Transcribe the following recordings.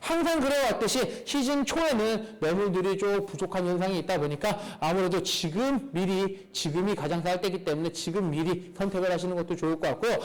항상 그래왔듯이 시즌 초에는 매물들이 좀 부족한 현상이 있다 보니까 아무래도 지금이 가장 쌀 때이기 때문에 지금 미리 선택을 하시는 것도 좋을 것 같고요.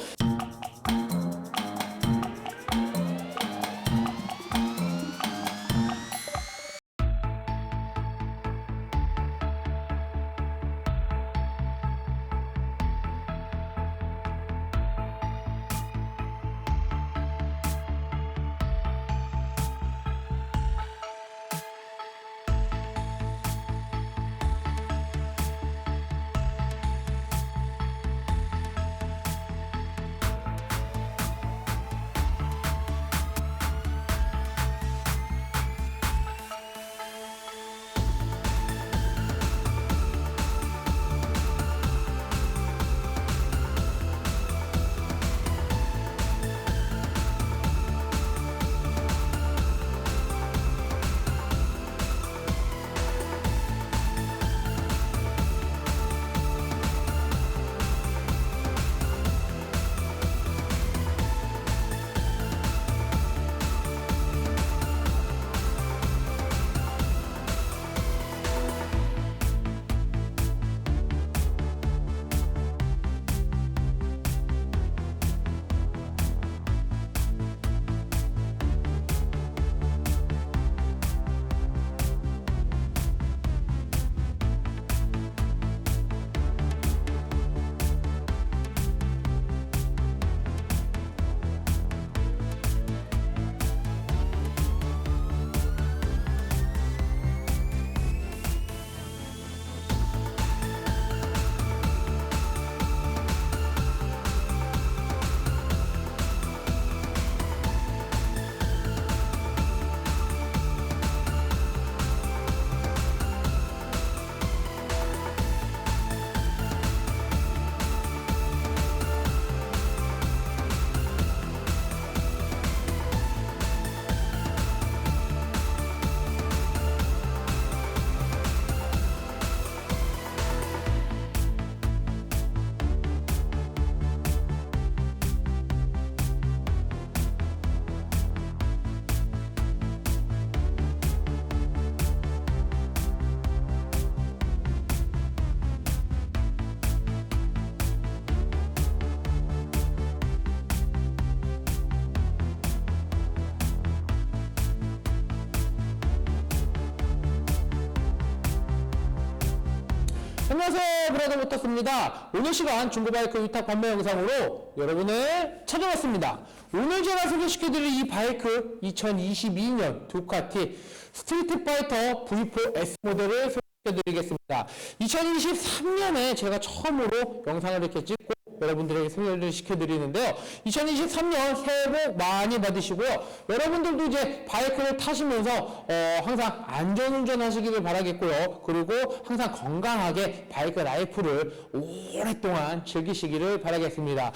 안녕하세요, 브라더 모터스입니다. 오늘 시간 중고바이크 위탁 판매 영상으로 여러분을 찾아왔습니다. 오늘 제가 소개시켜드릴 이 바이크 2022년 두카티 스트리트 파이터 V4 S 모델을 소개해드리겠습니다. 2023년에 제가 처음으로 영상을 이렇게 찍고 여러분들에게 소개를 시켜드리는데요. 2023년 새해 복 많이 받으시고요. 여러분들도 이제 바이크를 타시면서 항상 안전운전 하시기를 바라겠고요. 그리고 항상 건강하게 바이크 라이프를 오랫동안 즐기시기를 바라겠습니다.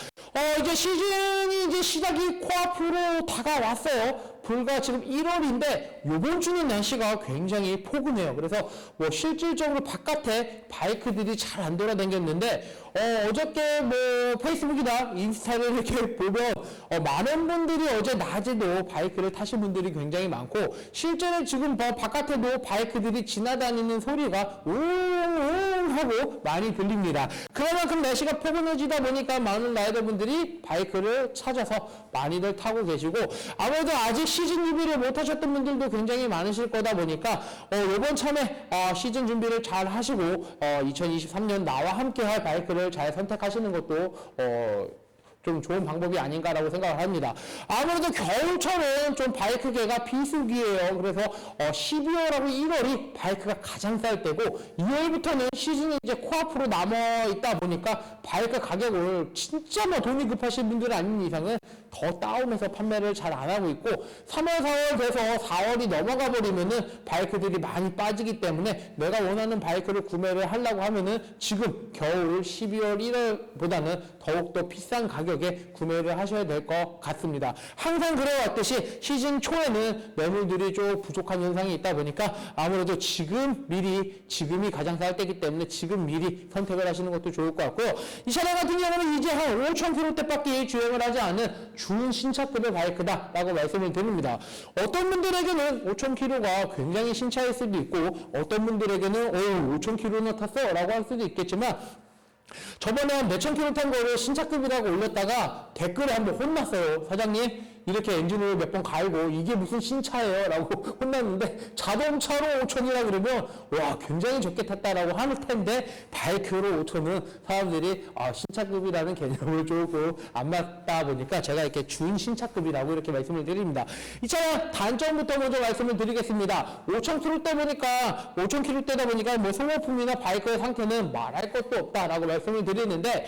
이제 시즌이 이제 시작이 코앞으로 다가왔어요. 불과 지금 1월인데 요번 주는 날씨가 굉장히 포근해요. 그래서 뭐 실질적으로 바깥에 바이크들이 잘 안 돌아다녔는데 어저께 뭐 페이스북이나 인스타를 이렇게 보면 많은 분들이 어제 낮에도 바이크를 타신 분들이 굉장히 많고 실제로 지금 바깥에도 바이크들이 지나다니는 소리가 웅웅 하고 많이 들립니다. 그만큼 날씨가 포근해지다 보니까 많은 라이더분들이 바이크를 찾아서 많이들 타고 계시고 아무래도 아직 시즌 준비를 못 하셨던 분들도 굉장히 많으실 거다 보니까 이번 참에 시즌 준비를 잘 하시고 2023년 나와 함께 할 바이크를 잘 선택하시는 것도 좀 좋은 방법이 아닌가라고 생각을 합니다. 아무래도 겨울철은 좀 바이크계가 비수기예요. 그래서 12월하고 1월이 바이크가 가장 쌀 때고 2월부터는 시즌이 이제 코앞으로 남아 있다 보니까 바이크 가격을 진짜 뭐 돈이 급하신 분들 아닌 이상은 더 다운해서 판매를 잘 안 하고 있고 3월, 4월 돼서 4월이 넘어가 버리면은 바이크들이 많이 빠지기 때문에 내가 원하는 바이크를 구매를 하려고 하면은 지금 겨울 12월, 1월보다는 더욱더 비싼 가격 가격에 구매를 하셔야 될 것 같습니다. 항상 그래왔듯이 시즌 초에는 매물들이 좀 부족한 현상이 있다 보니까 아무래도 지금이 가장 쌀 때이기 때문에 지금 미리 선택을 하시는 것도 좋을 것 같고요. 이 차량 같은 경우는 이제 한 5,000km대밖에 주행을 하지 않은 준 신차급의 바이크다라고 말씀을 드립니다. 어떤 분들에게는 5,000km가 굉장히 신차일 수도 있고 어떤 분들에게는 5,000km나 탔어 라고 할 수도 있겠지만 저번에 한 몇천 킬로 탄 거를 신차급이라고 올렸다가 댓글에 한번 혼났어요. 사장님 이렇게 엔진을 몇 번 갈고 이게 무슨 신차예요 라고 혼났는데 자동차로 5,000이라 그러면 와 굉장히 적게 탔다라고 하는 텐데 바이크로 5,000은 사람들이 신차급이라는 개념으로 조금 안 맞다 보니까 제가 이렇게 준 신차급이라고 이렇게 말씀을 드립니다. 이 차량 단점부터 먼저 말씀을 드리겠습니다. 5,000km대다 보니까 뭐 소모품이나 바이크의 상태는 말할 것도 없다라고 말씀을 드리는데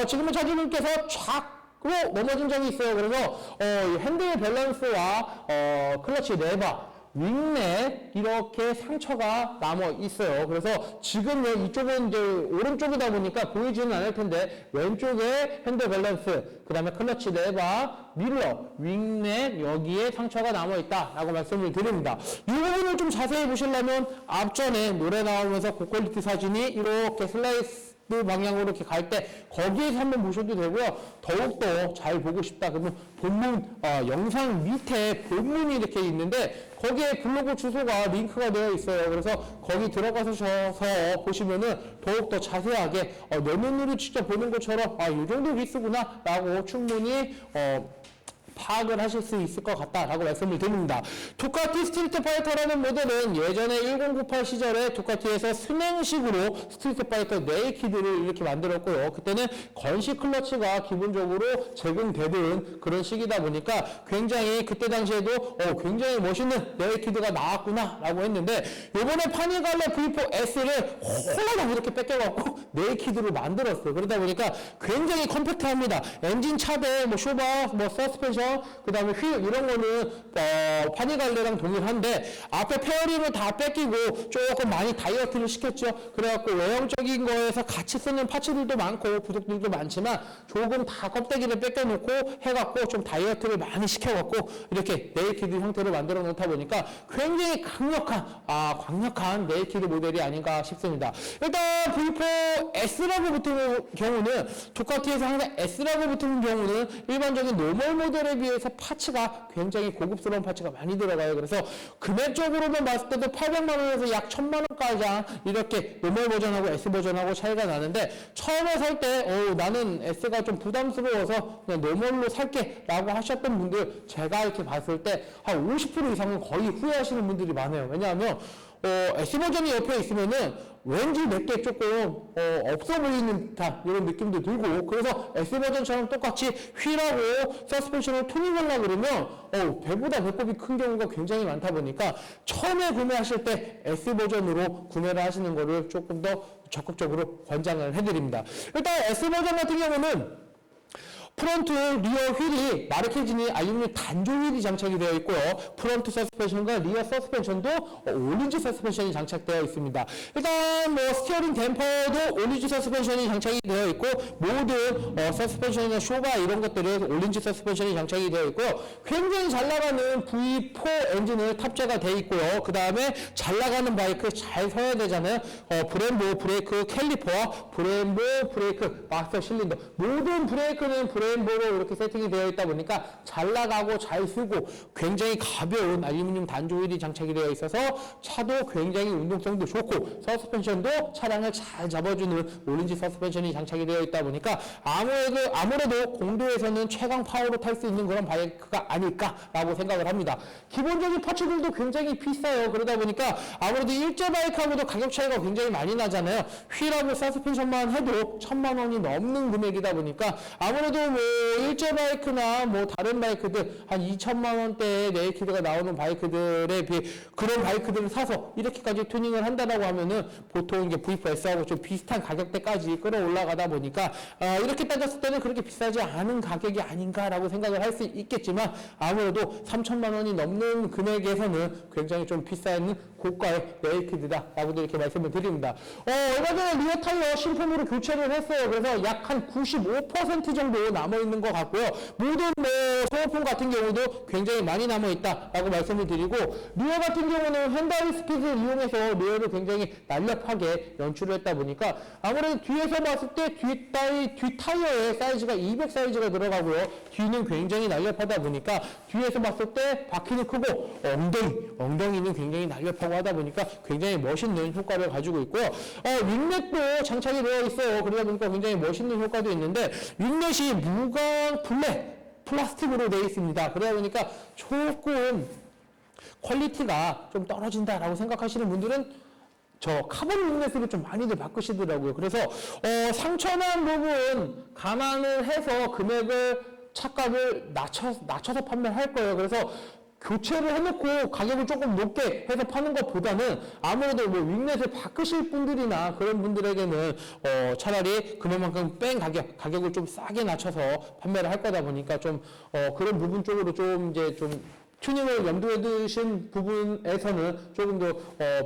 지금은 차주님께서 넘어진 적이 있어요. 그래서 핸들 밸런스와 클러치 레버, 윙넷 이렇게 상처가 남아 있어요. 그래서 지금 이쪽은 이제 오른쪽이다 보니까 보이지는 않을 텐데 왼쪽에 핸들 밸런스, 그 다음에 클러치 레버, 밀러, 윙넷 여기에 상처가 남아 있다라고 말씀을 드립니다. 이 부분을 좀 자세히 보시려면 앞전에 노래 나오면서 고퀄리티 사진이 이렇게 슬라이스 방향으로 이렇게 갈 때 거기에서 한번 보셔도 되고요. 더욱더 잘 보고 싶다 그러면 본문 영상 밑에 본문이 이렇게 있는데 거기에 블로그 주소가 링크가 되어 있어요. 그래서 거기 들어가셔서 보시면은 더욱더 자세하게 내 눈으로 직접 보는 것처럼 이 정도 리스구나 라고 충분히 파악을 하실 수 있을 것 같다라고 말씀을 드립니다. 두카티 스트리트 파이터라는 모델은 예전에 1098 시절에 두카티에서 스냉식으로 스트리트 파이터 네이키드를 이렇게 만들었고요. 그때는 건식 클러치가 기본적으로 제공되던 그런 시기다 보니까 굉장히 그때 당시에도 굉장히 멋있는 네이키드가 나왔구나 라고 했는데 이번에 파니갈레 V4 S를 홀라당 이렇게 뺏겨갖고 네이키드로 만들었어요. 그러다 보니까 굉장히 컴팩트합니다. 엔진 차대, 쇼바, 서스펜션 그 다음에 휠 이런 거는 파니갈레랑 동일한데 앞에 페어링을 다 뺏기고 조금 많이 다이어트를 시켰죠. 그래갖고 외형적인 거에서 같이 쓰는 파츠들도 많고 부속들도 많지만 조금 다 껍데기를 뺏겨놓고 해갖고 좀 다이어트를 많이 시켜갖고 이렇게 네이키드 형태로 만들어 놓다 보니까 굉장히 강력한 네이키드 모델이 아닌가 싶습니다. 일단 V4 S라고 붙은 경우는 두카티에서 항상 S라고 붙은 경우는 일반적인 노멀 모델에 비해서 파츠가 굉장히 고급스러운 파츠가 많이 들어가요. 그래서 금액적으로만 봤을 때도 800만 원에서 약 1000만 원까지 이렇게 노멀 버전하고 S 버전하고 차이가 나는데 처음에 살 때 나는 S가 좀 부담스러워서 그냥 노멀로 살게 라고 하셨던 분들 제가 이렇게 봤을 때 한 50% 이상은 거의 후회하시는 분들이 많아요. 왜냐하면 S버전이 옆에 있으면은 왠지 내게 조금 없어 보이는 듯한 이런 느낌도 들고 그래서 S버전처럼 똑같이 휠하고 서스펜션을 튜닝하려고 그러면 배보다 배꼽이 큰 경우가 굉장히 많다 보니까 처음에 구매하실 때 S버전으로 구매를 하시는 거를 조금 더 적극적으로 권장을 해드립니다. 일단 S버전 같은 경우는 프론트, 리어 휠이 마르케진이 알루미늄 단조 휠이 장착이 되어 있고요. 프론트 서스펜션과 리어 서스펜션도 올인지 서스펜션이 장착되어 있습니다. 일단 스티어링 댐퍼도 올인지 서스펜션이 장착이 되어 있고 모든 서스펜션이나 쇼바 이런 것들은 올인지 서스펜션이 장착이 되어 있고요. 굉장히 잘 나가는 V4 엔진을 탑재가 되어 있고요. 그 다음에 잘 나가는 바이크 잘 서야 되잖아요. 브렘보 브레이크 캘리퍼와 브렘보 브레이크 마스터 실린더 모든 브레이크는 브레인보로 이렇게 세팅이 되어 있다 보니까 잘 나가고 잘 쓰고 굉장히 가벼운 알루미늄 단조 휠이 장착이 되어 있어서 차도 굉장히 운동성도 좋고 서스펜션도 차량을 잘 잡아주는 오렌지 서스펜션이 장착이 되어 있다 보니까 아무래도 공도에서는 최강 파워로 탈 수 있는 그런 바이크가 아닐까라고 생각을 합니다. 기본적인 파츠들도 굉장히 비싸요. 그러다 보니까 아무래도 일제 바이크하고도 가격 차이가 굉장히 많이 나잖아요. 휠하고 서스펜션만 해도 1000만 원이 넘는 금액이다 보니까 아무래도 일제 바이크나 다른 바이크들 한 2천만 원대의 네이키드가 나오는 바이크들에 비해 그런 바이크들을 사서 이렇게까지 튜닝을 한다라고 하면은 보통 이제 V4 S하고 좀 비슷한 가격대까지 끌어올라가다 보니까 이렇게 따졌을 때는 그렇게 비싸지 않은 가격이 아닌가라고 생각을 할 수 있겠지만 아무래도 3천만 원이 넘는 금액에서는 굉장히 좀 비싼 고가의 네이키드다라고도 이렇게 말씀을 드립니다. 얼마 전에 리어 타이어 신품으로 교체를 했어요. 그래서 약 한 95% 정도 남아있는 것 같고요. 모든 소모품 같은 경우도 굉장히 많이 남아있다라고 말씀을 드리고, 리어 같은 경우는 헨다리 스킷을 이용해서 리어를 굉장히 날렵하게 연출을 했다 보니까 아무래도 뒤에서 봤을 때 뒤 타이어의 사이즈가 200 사이즈가 들어가고요. 뒤는 굉장히 날렵하다 보니까 뒤에서 봤을 때 바퀴는 크고 엉덩이는 굉장히 날렵하고 하다 보니까 굉장히 멋있는 효과를 가지고 있고요. 윙맷도 장착이 되어 있어요. 그러다 보니까 굉장히 멋있는 효과도 있는데, 윙맷이 무광 블랙 플라스틱으로 되어 있습니다. 그러다 보니까 조금 퀄리티가 좀 떨어진다라고 생각하시는 분들은 저 카본 윙맷으로 좀 많이들 바꾸시더라고요. 그래서 상처난 부분 감안을 해서 금액을 착각을 낮춰서 판매를 할 거예요. 그래서 교체를 해놓고 가격을 조금 높게 해서 파는 것보다는 아무래도 뭐 윙넷을 바꾸실 분들이나 그런 분들에게는 차라리 금액만큼 뺀 가격을 좀 싸게 낮춰서 판매를 할 거다 보니까 좀 그런 부분 쪽으로 좀 이제 좀 튜닝을 염두에 두신 부분에서는 조금 더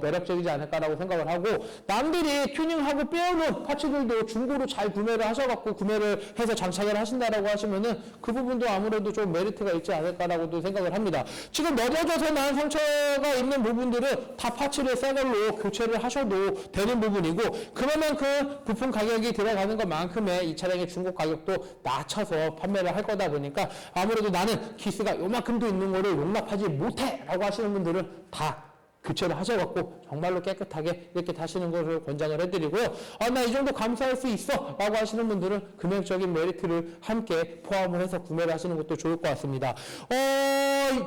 매력적이지 않을까라고 생각을 하고, 남들이 튜닝하고 빼어놓은 파츠들도 중고로 잘 구매를 하셔갖고 구매를 해서 장착을 하신다라고 하시면은 그 부분도 아무래도 좀 메리트가 있지 않을까라고도 생각을 합니다. 지금 넘어져서 난 상처가 있는 부분들은 다 파츠를 새 걸로 교체를 하셔도 되는 부분이고, 그만큼 부품 가격이 들어가는 것만큼의 이 차량의 중고 가격도 낮춰서 판매를 할 거다 보니까 아무래도 나는 기스가 요만큼도 있는 거를 용납하지 못해 라고 하시는 분들은 다 교체를 하셔갖고 정말로 깨끗하게 이렇게 타시는 것을 권장을 해드리고요. 나 이 정도 감수할 수 있어 라고 하시는 분들은 금액적인 메리트를 함께 포함을 해서 구매를 하시는 것도 좋을 것 같습니다.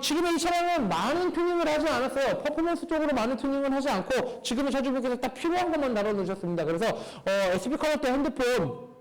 지금의 이 차량은 많은 튜닝을 하지 않았어요. 퍼포먼스 쪽으로 많은 튜닝을 하지 않고 지금의 차주분께서 딱 필요한 것만 다뤄놓으셨습니다. 그래서 SD 커넥터 핸드폰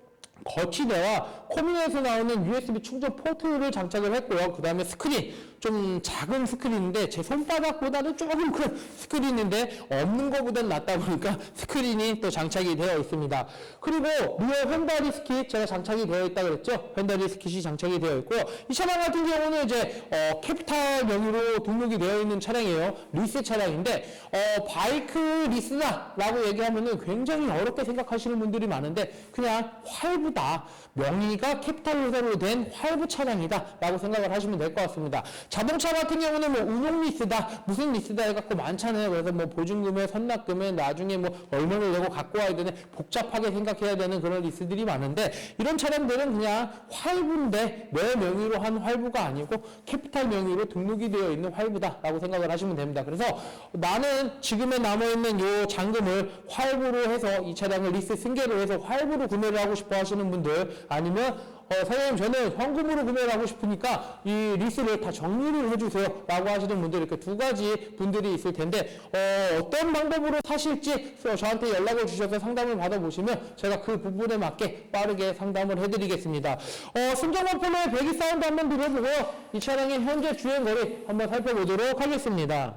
거치대와 코미에서 나오는 USB 충전 포트를 장착을 했고요. 그 다음에 스크린, 좀 작은 스크린인데 제 손바닥보다는 조금 큰 스크린인데 없는 것보다는 낫다 보니까 스크린이 또 장착이 되어 있습니다. 그리고 리어 펜다리 스킷 제가 장착이 되어 있다고 그랬죠. 펜다리 스킷이 장착이 되어 있고요. 이 차량 같은 경우는 이제 캐피탈 명의로 등록이 되어 있는 차량이에요. 리스 차량인데 바이크 리스다라고 얘기하면은 굉장히 어렵게 생각하시는 분들이 많은데 그냥 활부다. 명의가 캐피탈 회사로 된 활부 차량이다 라고 생각을 하시면 될 것 같습니다. 자동차 같은 경우는 뭐 운용 리스다, 무슨 리스다 해갖고 많잖아요. 그래서 뭐 보증금에 선납금에 나중에 뭐 얼마를 내고 갖고 와야 되는 복잡하게 생각해야 되는 그런 리스들이 많은데, 이런 차량들은 그냥 활부인데 내 명의로 한 활부가 아니고 캐피탈 명의로 등록이 되어 있는 활부다 라고 생각을 하시면 됩니다. 그래서 나는 지금에 남아있는 요 잔금을 활부로 해서 이 차량을 리스 승계로 해서 활부로 구매를 하고 싶어 하시는 분들, 아니면 사장님 저는 현금으로 구매를 하고 싶으니까 이 리스를 다 정리를 해주세요 라고 하시는 분들, 이렇게 두 가지 분들이 있을 텐데 어떤 방법으로 사실지 저한테 연락을 주셔서 상담을 받아보시면 제가 그 부분에 맞게 빠르게 상담을 해드리겠습니다. 순정원 폴로의 배기 사운드 한번 들어보고요. 이 차량의 현재 주행거리 한번 살펴보도록 하겠습니다.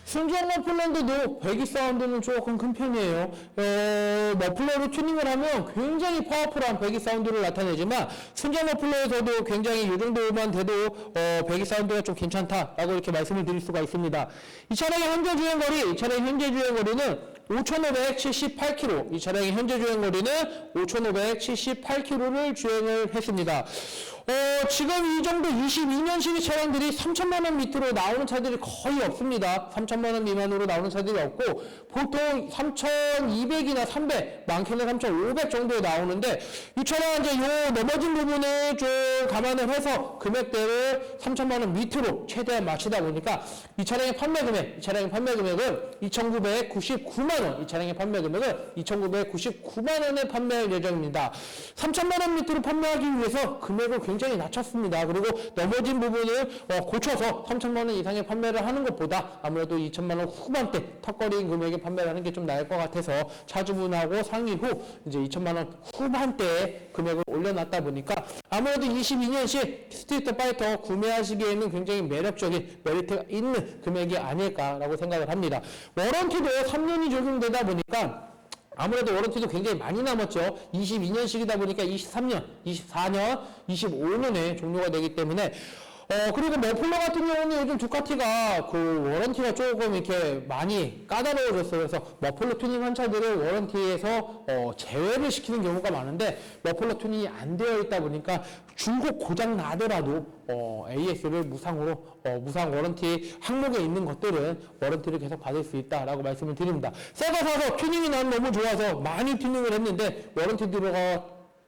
순정 머플러인데도 배기 사운드는 조금 큰 편이에요. 머플러로 튜닝을 하면 굉장히 파워풀한 배기 사운드를 나타내지만 순정 머플러에서도 굉장히 이 정도만 돼도 배기 사운드가 좀 괜찮다라고 이렇게 말씀을 드릴 수가 있습니다. 이 차량의 현재 주행거리는 5,578km, 이 차량의 현재 주행거리는 5,578km를 주행을 했습니다. 지금 이 정도 22년식 차량들이 3,000만원 밑으로 나오는 차들이 거의 없습니다. 3,000만원 미만으로 나오는 차들이 없고, 보통 3,200이나 300, 많게는 3,500 정도에 나오는데, 이 차량은 이제 요 넘어진 부분을 좀 감안을 해서 금액대를 3,000만원 밑으로 최대한 맞추다 보니까 이 차량의 판매 금액은 2,999만원, 이 차량의 판매 금액은 2,999만원에 판매할 예정입니다. 3,000만원 밑으로 판매하기 위해서 금액을 굉장히 낮췄습니다. 그리고 넘어진 부분을 고쳐서 3,000만원 이상의 판매를 하는 것보다 아무래도 2,000만원 후반대 턱걸이인 금액에 판매를 하는 게 좀 나을 것 같아서 차주분하고 상의 후 이제 2천만 원 후반대에 금액을 올려놨다 보니까 아무래도 22년식 스트리트 파이터 구매하시기에는 굉장히 매력적인 메리트가 있는 금액이 아닐까라고 생각을 합니다. 워런티도 3년이 적용되다 보니까 아무래도 워런티도 굉장히 많이 남았죠. 22년식이다 보니까 23년, 24년, 25년에 종료가 되기 때문에 그리고 머플러 같은 경우는 요즘 두카티가 그 워런티가 조금 이렇게 많이 까다로워졌어요. 그래서 머플러 튜닝한 차들을 워런티에서 제외를 시키는 경우가 많은데 머플러 튜닝이 안 되어 있다 보니까 중고 고장 나더라도 AS를 무상으로 무상 워런티 항목에 있는 것들은 워런티를 계속 받을 수 있다라고 말씀을 드립니다. 새거 사서 튜닝이 난 너무 좋아서 많이 튜닝을 했는데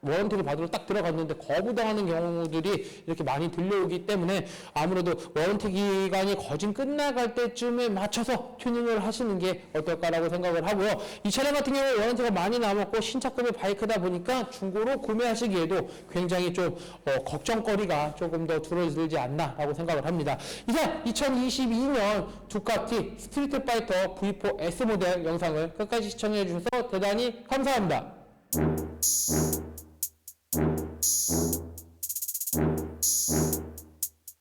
워런티를 받으러 딱 들어갔는데 거부당하는 경우들이 이렇게 많이 들려오기 때문에 아무래도 워런티 기간이 거진 끝나갈 때쯤에 맞춰서 튜닝을 하시는 게 어떨까라고 생각을 하고요. 이 차량 같은 경우 워런티가 많이 남았고 신차급의 바이크다 보니까 중고로 구매하시기에도 굉장히 좀 걱정거리가 조금 더 줄어들지 않나라고 생각을 합니다. 이상 2022년 두카티 스트리트 파이터 V4 S 모델 영상을 끝까지 시청해 주셔서 대단히 감사합니다.